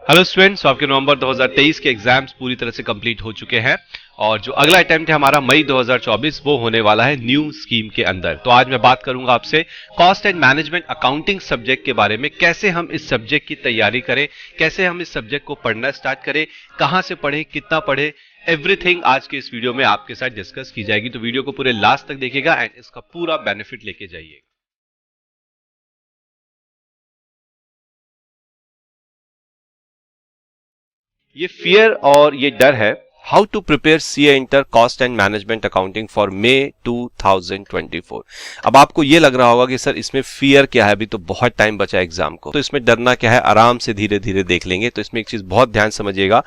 Hello students, आपके नवंबर 2023 के exams पूरी तरह से कंप्लीट हो चुके हैं और जो अगला अटेम्प्ट है हमारा मई 2024 वो होने वाला है न्यू स्कीम के अंदर। तो आज मैं बात करूंगा आपसे cost and management accounting subject के बारे में, कैसे हम इस सब्जेक्ट की तैयारी करें, कैसे हम इस सब्जेक्ट को पढ़ना स्टार्ट करें, कहां से पढ़ें, कितना पढ़ें, एवरीथिंग आज के इस वीडियो में आपके साथ डिस्कस की जाएगी। तो वीडियो को पूरे लास्ट तक देखिएगा एंड इसका पूरा बेनिफिट लेके जाइएगा। ये फियर और ये डर है। How to prepare CA inter cost and management accounting for May 2024। अब आपको ये लग रहा होगा कि सर इसमें फियर क्या है, अभी तो बहुत टाइम बचा है एग्जाम को, तो इसमें डरना क्या है, आराम से धीरे धीरे देख लेंगे। तो इसमें एक चीज बहुत ध्यान समझिएगा,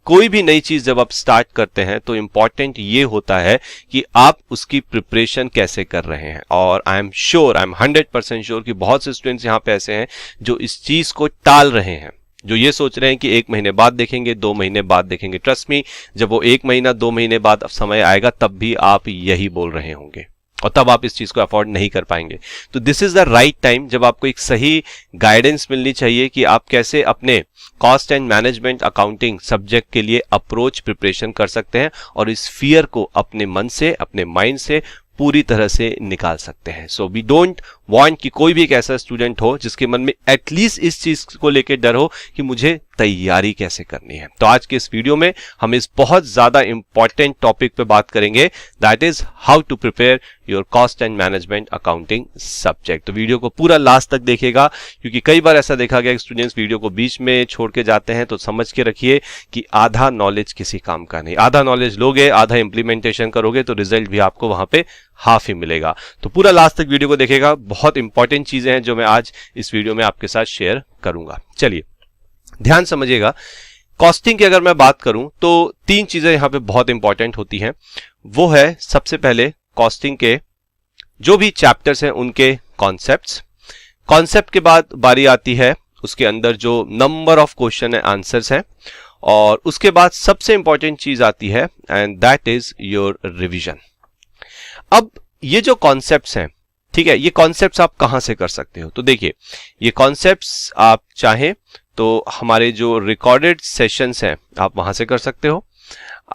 कोई भी नई चीज जब आप स्टार्ट करते हैं तो इंपॉर्टेंट ये होता है कि आप उसकी प्रिपरेशन कैसे कर रहे हैं। और आई एम 100% श्योर कि बहुत से स्टूडेंट्स यहाँ पे ऐसे हैं जो इस चीज को टाल रहे हैं, जो ये सोच रहे हैं कि 1 महीने बाद देखेंगे, 2 महीने बाद देखेंगे। ट्रस्ट मी, जब वो 1 महीना 2 महीने बाद समय आएगा तब भी आप यही बोल रहे होंगे और तब आप इस चीज को अफोर्ड नहीं कर पाएंगे। तो this is the right time जब आपको एक सही गाइडेंस मिलनी चाहिए कि आप कैसे अपने cost and management accounting subject के लिए अप्रोच प्रिपरेशन कर सकते हैं और इस फियर को अपने मन से, अपने माइंड से पूरी तरह से निकाल सकते हैं। सो वी डोंट वांट कि कोई भी एक ऐसा स्टूडेंट हो जिसके मन में एटलीस्ट इस चीज को लेकर डर हो कि मुझे तैयारी कैसे करनी है। तो आज के इस वीडियो में हम इस बहुत ज्यादा इंपॉर्टेंट टॉपिक पे बात करेंगे, that is how to prepare your cost and management accounting subject. तो वीडियो को पूरा लास्ट तक देखिएगा, क्योंकि कई बार ऐसा देखा गया कि स्टूडेंट्स वीडियो को बीच में छोड़ के जाते हैं। तो समझ के रखिए कि आधा नॉलेज किसी काम का नहीं, आधा नॉलेज लोगे, आधा इंप्लीमेंटेशन करोगे तो रिजल्ट भी आपको वहां पे हाफ ही मिलेगा। तो पूरा लास्ट तक वीडियो को देखिएगा, बहुत इंपॉर्टेंट चीजें हैं जो मैं आज इस वीडियो में आपके साथ शेयर करूंगा। चलिए ध्यान समझिएगा। कॉस्टिंग की अगर मैं बात करूं तो 3 चीजें यहां पे बहुत इंपॉर्टेंट होती हैं। वो है सबसे पहले कॉस्टिंग के जो भी चैप्टर्स हैं उनके कॉन्सेप्ट्स। कॉन्सेप्ट के बाद बारी आती है उसके अंदर जो नंबर ऑफ क्वेश्चन है, आंसर्स हैं, और उसके बाद सबसे इंपॉर्टेंट चीज आती है and that is your revision. अब ये जो कॉन्सेप्ट्स हैं, ठीक है, ये कॉन्सेप्ट्स आप कहां से कर सकते हो? तो देखिए, ये कॉन्सेप्ट्स आप चाहें तो हमारे जो रिकॉर्डेड सेशंस हैं आप वहां से कर सकते हो।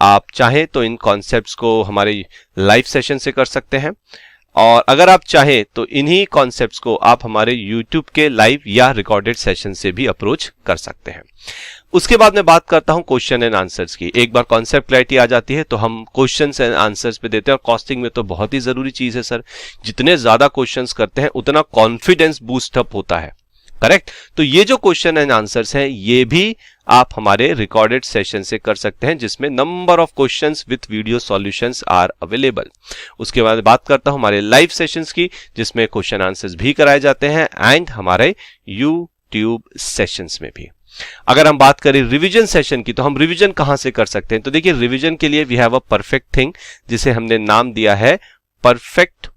आप चाहें तो इन कॉन्सेप्ट्स को हमारे लाइव सेशन से कर सकते हैं, और अगर आप चाहें तो इन्हीं कॉन्सेप्ट्स को आप हमारे YouTube के लाइव या रिकॉर्डेड सेशन से भी अप्रोच कर सकते हैं। उसके बाद मैं बात करता हूं क्वेश्चन एंड आंसर्स की। एक बार कॉन्सेप्ट क्लैरिटी आ जाती है तो हम क्वेश्चंस एंड आंसर्स पे देते हैं, और कॉस्टिंग में तो बहुत ही जरूरी चीज है सर। जितने ज्यादा क्वेश्चंस करते हैं उतना कॉन्फिडेंस बूस्ट अप होता है, करेक्ट। तो ये जो क्वेश्चन एंड आंसर्स हैं ये भी आप हमारे रिकॉर्डेड सेशन से कर सकते हैं, जिसमें number of questions with video solutions are available. उसके बाद बात करता हूं हमारे लाइव सेशंस की, जिसमें क्वेश्चन आंसर्स भी कराए जाते हैं एंड हमारे यूट्यूब सेशंस में भी। अगर हम बात करें रिवीजन सेशन की, तो हम रिवीजन कहां से कर सकते हैं? तो देखिए, रिवीजन के लिए we have a perfect thing, जिसे हमने नाम दिया है परफेक्ट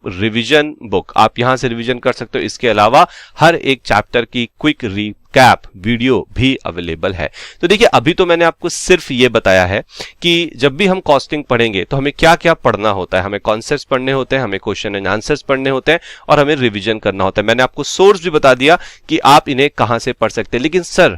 रिवीजन बुक। आप यहां से रिवीजन कर सकते हो। इसके अलावा हर एक चैप्टर की क्विक रिकैप वीडियो भी अवेलेबल है। तो देखिए, अभी तो मैंने आपको सिर्फ ये बताया है कि जब भी हम कॉस्टिंग पढ़ेंगे तो हमें क्या क्या पढ़ना होता है। हमें कॉन्सेप्ट्स पढ़ने होते हैं, हमें क्वेश्चन एंड आंसर्स पढ़ने होते हैं, और हमें रिवीजन करना होता है। मैंने आपको सोर्स भी बता दिया कि आप इन्हें कहां से पढ़ सकते हैं। लेकिन सर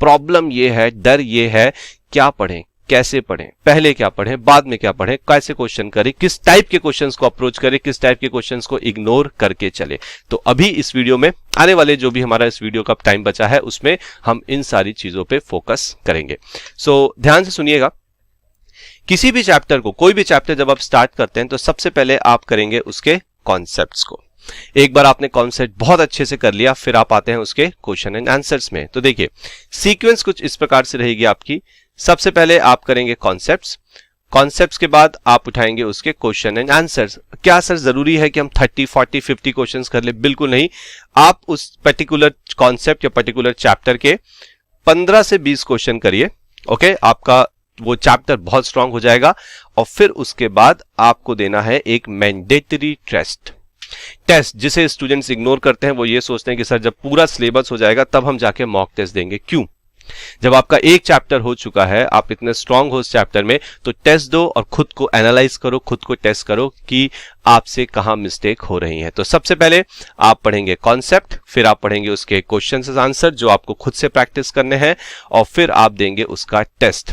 प्रॉब्लम ये है, डर ये है, क्या पढ़ें, कैसे पढ़ें, पहले क्या पढ़ें, बाद में क्या पढ़ें, कैसे क्वेश्चन करें, किस टाइप के क्वेश्चंस को अप्रोच करें, किस टाइप के क्वेश्चंस को इग्नोर करके चले। तो अभी इस वीडियो में, आने वाले जो भी हमारा इस वीडियो का टाइम बचा है, उसमें हम इन सारी चीजों पे फोकस करेंगे। सो ध्यान से सुनिएगा। किसी भी चैप्टर को, कोई भी चैप्टर जब आप स्टार्ट करते हैं तो सबसे पहले आप करेंगे उसके कॉन्सेप्ट्स को। एक बार आपने कॉन्सेप्ट बहुत अच्छे से कर लिया, फिर आप आते हैं उसके क्वेश्चन एंड आंसर्स में। तो देखिए, सीक्वेंस कुछ इस प्रकार से रहेगी आपकी। सबसे पहले आप करेंगे कॉन्सेप्ट्स, कॉन्सेप्ट्स के बाद आप उठाएंगे उसके क्वेश्चन एंड आंसर्स। क्या सर जरूरी है कि हम 30, 40, 50 क्वेश्चंस कर ले? बिल्कुल नहीं। आप उस पर्टिकुलर कॉन्सेप्ट या पर्टिकुलर चैप्टर के 15 से 20 क्वेश्चन करिए, ओके। आपका वो चैप्टर बहुत स्ट्रांग हो जाएगा। और फिर उसके बाद आपको देना है एक मैंडेटरी टेस्ट, जिसे स्टूडेंट्स इग्नोर करते हैं। वो ये सोचते हैं कि सर जब पूरा सिलेबस हो जाएगा तब हम जाके मॉक टेस्ट देंगे। क्यों? जब आपका एक चैप्टर हो चुका है, आप इतने स्ट्रांग हो उस चैप्टर में, तो टेस्ट दो और खुद को एनालाइज करो, खुद को टेस्ट करो कि आपसे कहां मिस्टेक हो रही है। तो सबसे पहले आप पढ़ेंगे कॉन्सेप्ट, फिर आप पढ़ेंगे उसके क्वेश्चन आंसर जो आपको खुद से प्रैक्टिस करने हैं, और फिर आप देंगे उसका टेस्ट।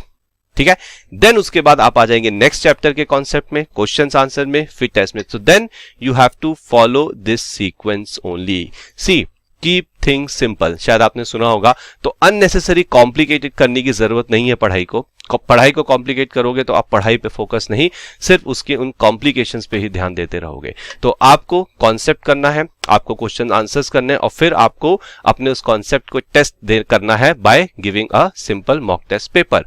ठीक है, देन उसके बाद आप आ जाएंगे नेक्स्ट चैप्टर के कॉन्सेप्ट में, क्वेश्चंस आंसर में, फिर टेस्ट में। तो then you have to follow this sequence only. See keep things simple, शायद आपने सुना होगा। तो अननेसेसरी कॉम्प्लिकेटेड करने की जरूरत नहीं है पढ़ाई को। पढ़ाई को कॉम्प्लिकेट करोगे तो आप पढ़ाई पे फोकस नहीं, सिर्फ उसके उन कॉम्प्लिकेशंस पे ही ध्यान देते रहोगे। तो आपको कॉन्सेप्ट करना है, आपको क्वेश्चन आंसर्स करने हैं, और फिर आपको अपने उस कॉन्सेप्ट को टेस्ट करना है by giving a simple mock test paper.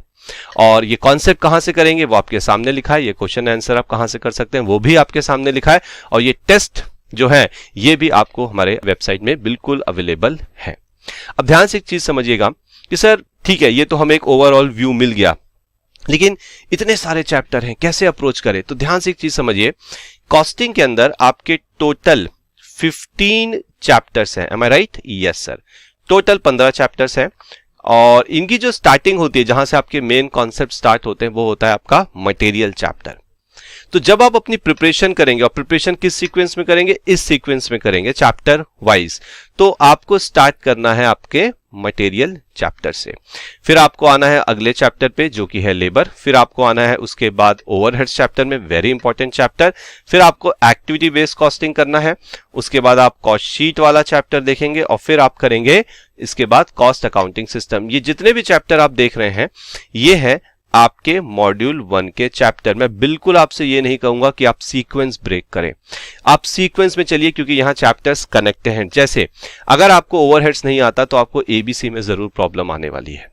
और ये कॉन्सेप्ट कहां से करेंगे वो आपके सामने लिखा है, ये क्वेश्चन आंसर आप कहां से कर सकते हैं वो भी आपके सामने लिखा है, और ये टेस्ट जो है ये भी आपको हमारे वेबसाइट में बिल्कुल अवेलेबल है। अब ध्यान से एक चीज समझिएगा कि सर ठीक है, ये तो हमें एक ओवरऑल व्यू मिल गया, लेकिन इतने सारे चैप्टर हैं, कैसे अप्रोच करें? तो ध्यान से एक चीज समझिए, कॉस्टिंग के अंदर आपके टोटल 15 चैप्टर्स हैं। Am I right? Yes sir, total 15 chapters हैं, और इनकी जो स्टार्टिंग होती है, जहां से आपके मेन कॉन्सेप्ट स्टार्ट होते हैं, वो होता है आपका मटेरियल चैप्टर। तो जब आप अपनी प्रिपरेशन करेंगे, और प्रिपरेशन किस सीक्वेंस में करेंगे? इस सीक्वेंस में करेंगे, चैप्टर वाइज। तो आपको स्टार्ट करना है आपके मटेरियल चैप्टर से, फिर आपको आना है अगले चैप्टर पे जो कि है लेबर, फिर आपको आना है उसके बाद ओवरहेड्स चैप्टर में, वेरी इंपॉर्टेंट चैप्टर, फिर आपको एक्टिविटी बेस्ड कॉस्टिंग करना है, उसके बाद आप कॉस्ट शीट वाला चैप्टर देखेंगे, और फिर आप करेंगे इसके बाद कॉस्ट अकाउंटिंग सिस्टम। ये जितने भी चैप्टर आप देख रहे हैं ये है आपके मॉड्यूल 1 के चैप्टर। मैं बिल्कुल आपसे ये नहीं कहूंगा कि आप सीक्वेंस ब्रेक करें, आप सीक्वेंस में चलिए, क्योंकि यहां चैप्टर्स कनेक्टेड हैं। जैसे अगर आपको ओवरहेड्स नहीं आता तो आपको एबीसी में जरूर प्रॉब्लम आने वाली है।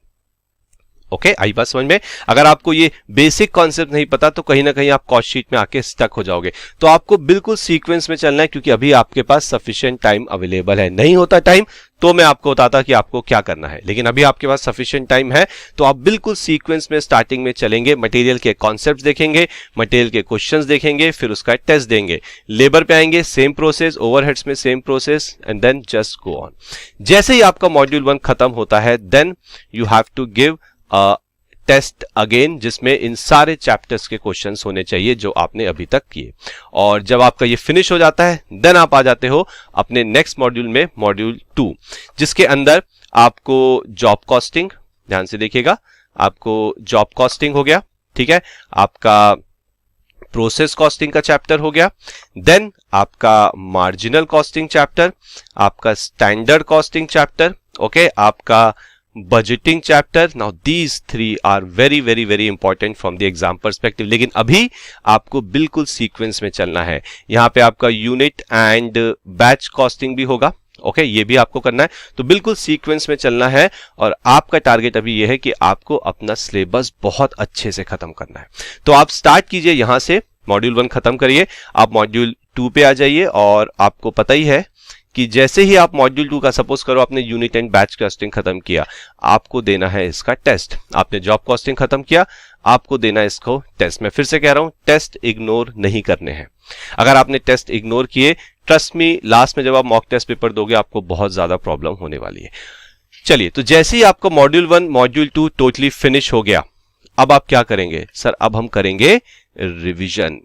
ओके, आई बात समझ में? अगर आपको ये बेसिक कॉन्सेप्ट नहीं पता तो कहीं ना कहीं आप कॉस्ट शीट में आके स्टक हो जाओगे। तो आपको बिल्कुल सीक्वेंस में चलना है, क्योंकि अभी आपके पास सफिशिएंट टाइम अवेलेबल है। नहीं होता टाइम तो मैं आपको बताता कि आपको क्या करना है, लेकिन अभी आपके पास सफिशिएंट टाइम है, तो आप बिल्कुल सीक्वेंस में स्टार्टिंग में चलेंगे। मटेरियल के कॉन्सेप्ट्स देखेंगे, मटेरियल के क्वेश्चंस देखेंगे, फिर उसका टेस्ट देंगे। लेबर पे आएंगे, सेम प्रोसेस, ओवरहेड्स में same process, and then just go on. जैसे ही आपका मॉड्यूल 1 खत्म होता है, then you have to give test again, जिसमें इन सारे चैप्टर्स के क्वेश्चंस होने चाहिए जो आपने अभी तक किए। और जब आपका ये फिनिश हो जाता है, देन आप आ जाते हो अपने नेक्स्ट मॉड्यूल में, मॉड्यूल 2, जिसके अंदर आपको जॉब कॉस्टिंग, ध्यान से देखिएगा, आपको जॉब कॉस्टिंग हो गया, ठीक है, आपका प्रोसेस कॉस्टिंग का चैप्टर हो गया, देन आपका मार्जिनल कॉस्टिंग चैप्टर, आपका स्टैंडर्ड कॉस्टिंग चैप्टर, ओके, आपका budgeting chapter. Now these 3 are very very very important from the exam perspective, लेकिन अभी आपको बिल्कुल सीक्वेंस में चलना है। यहां पे आपका यूनिट एंड बैच कॉस्टिंग भी होगा, ओके, ये भी आपको करना है। तो बिल्कुल सीक्वेंस में चलना है, और आपका टारगेट अभी ये है कि आपको अपना सिलेबस बहुत अच्छे से खत्म करना है। तो आप स्टार्ट कीजिए यहां से, मॉड्यूल 1 खत्म करिए, आप मॉड्यूल 2 पे आ जाइए, और आपको पता ही है कि जैसे ही आप मॉड्यूल 2 का, सपोज करो आपने यूनिट एंड बैच कॉस्टिंग खत्म किया, आपको देना है इसका टेस्ट। आपने जॉब कॉस्टिंग खत्म किया, आपको देना है इसको टेस्ट। मैं फिर से कह रहा हूं, टेस्ट इग्नोर नहीं करने हैं। अगर आपने टेस्ट इग्नोर किए, ट्रस्ट मी, लास्ट में जब आप मॉक टेस्ट पेपर दोगे आपको बहुत ज्यादा प्रॉब्लम होने वाली है। चलिए, तो जैसे ही आपको मॉड्यूल 1 मॉड्यूल 2 टोटली फिनिश हो गया, अब आप क्या करेंगे? सर अब हम करेंगे रिविजन।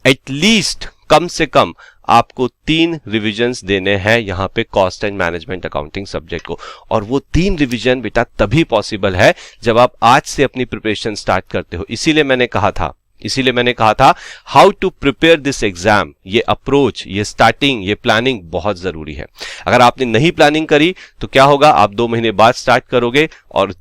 एटलीस्ट कम से कम आपको 3 रिविजन्स देने हैं यहां पे cost and management accounting subject को, और वो 3 रिविजन बेटा तभी पॉसिबल है जब आप आज से अपनी प्रिपरेशन स्टार्ट करते हो। इसीलिए मैंने कहा था how to prepare this exam. ये अप्रोच, ये स्टार्टिंग, ये प्लानिंग बहुत जरूरी है। अगर आपने नहीं प्लानिंग करी तो क्या होगा? आप 2 महीने बाद स्टार्ट करोगे, और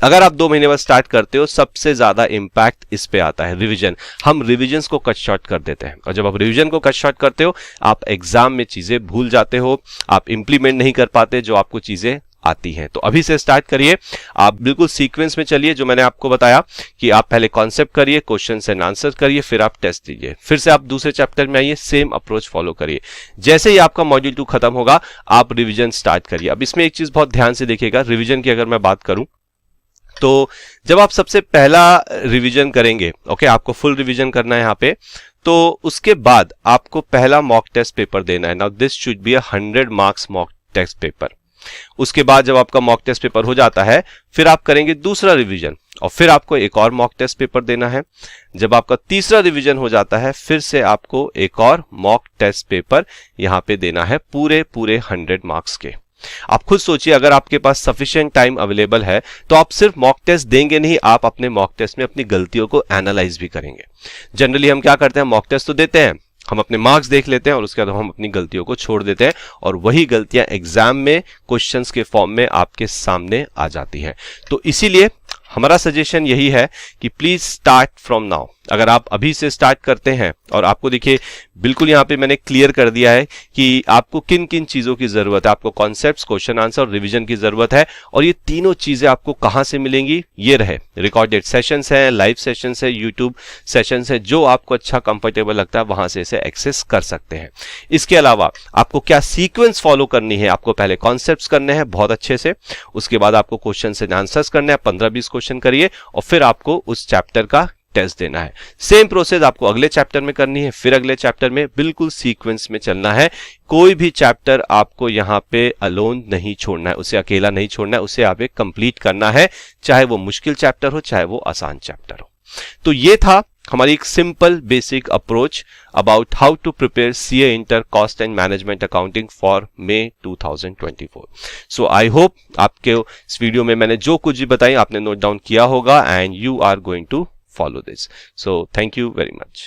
अगर आप 2 महीने बाद स्टार्ट करते हो, सबसे ज्यादा इंपैक्ट इस पे आता है रिवीजन। हम रिविजन्स को कट शॉर्ट कर देते हैं, और जब आप रिविजन को कट शॉर्ट करते हो, आप एग्जाम में चीजें भूल जाते हो, आप इंप्लीमेंट नहीं कर पाते जो आपको चीजें आती हैं। तो अभी से स्टार्ट करिए, आप बिल्कुल सीक्वेंस में चलिए, जो मैंने आपको बताया कि आप पहले कॉन्सेप्ट करिए, क्वेश्चंस एंड आंसर करिए, फिर आप टेस्ट दीजिए, फिर से आप दूसरे चैप्टर में आइए, सेम अप्रोच फॉलो करिए। जैसे ही आपका मॉड्यूल 2 खत्म होगा, आप रिवीजन स्टार्ट करिए। अब इसमें एक चीज बहुत ध्यान से देखिएगा, रिवीजन की अगर मैं बात करूं तो जब आप सबसे पहला रिवीजन करेंगे, ओके, आपको फुल रिवीजन करना है यहां पे, तो उसके बाद आपको पहला मॉक टेस्ट पेपर देना है। Now this should be 100 marks mock test paper. उसके बाद जब आपका मॉक टेस्ट पेपर हो जाता है, फिर आप करेंगे दूसरा रिवीजन और फिर आपको एक और मॉक टेस्ट पेपर देना है। जब आपका तीसरा रिवीजन हो जाता है, फिर से आपको एक और मॉक टेस्ट पेपर यहां पे देना है, पूरे 100 मार्क्स के। आप खुद सोचिए, अगर आपके पास सफिशिएंट टाइम अवेलेबल है तो आप सिर्फ मॉक टेस्ट देंगे नहीं, आप अपने मॉक टेस्ट में अपनी गलतियों को एनालाइज भी करेंगे। जनरली हम क्या करते हैं, मॉक टेस्ट तो देते हैं, हम अपने मार्क्स देख लेते हैं और उसके बाद हम अपनी गलतियों को छोड़ देते हैं और वही गलतियां एग्जाम में क्वेश्चंस के फॉर्म में आपके सामने आ जाती हैं। तो इसीलिए हमारा सजेशन यही है कि प्लीज स्टार्ट फ्रॉम नाउ। अगर आप अभी से स्टार्ट करते हैं और आपको देखिए बिल्कुल यहां पे मैंने क्लियर कर दिया है कि आपको किन किन चीजों की जरूरत है। आपको कॉन्सेप्ट्स, क्वेश्चन आंसर और रिवीजन की जरूरत है, और ये तीनों चीजें आपको कहां से मिलेंगी, ये रहे रिकॉर्डेड सेशंस है, लाइव सेशंस है, यूट्यूब सेशंस है, जो आपको अच्छा कंफर्टेबल लगता है वहां से इसे एक्सेस कर सकते हैं। इसके अलावा आपको क्या सीक्वेंस फॉलो करनी है, आपको पहले कॉन्सेप्ट्स करने हैं बहुत अच्छे से, उसके बाद आपको क्वेश्चन एंड आंसर्स करने हैं, 15-20 क्वेश्चन करिए और फिर आपको उस चैप्टर का टेस्ट देना है। सेम प्रोसेस आपको अगले चैप्टर में करनी है, फिर अगले चैप्टर में, बिल्कुल सीक्वेंस में चलना है। कोई भी चैप्टर आपको यहां पे अलोन नहीं छोड़ना है, उसे अकेला नहीं छोड़ना है, उसे आप कंप्लीट करना है, चाहे वो मुश्किल चैप्टर हो चाहे वो आसान चैप्टर हो। तो ये था हमारी एक simple basic approach about how to prepare CA inter cost and management accounting for May 2024। So I hope आपके इस वीडियो में मैंने जो कुछ भी बताई आपने नोट डाउन किया होगा and you are going to follow this. So thank you very much.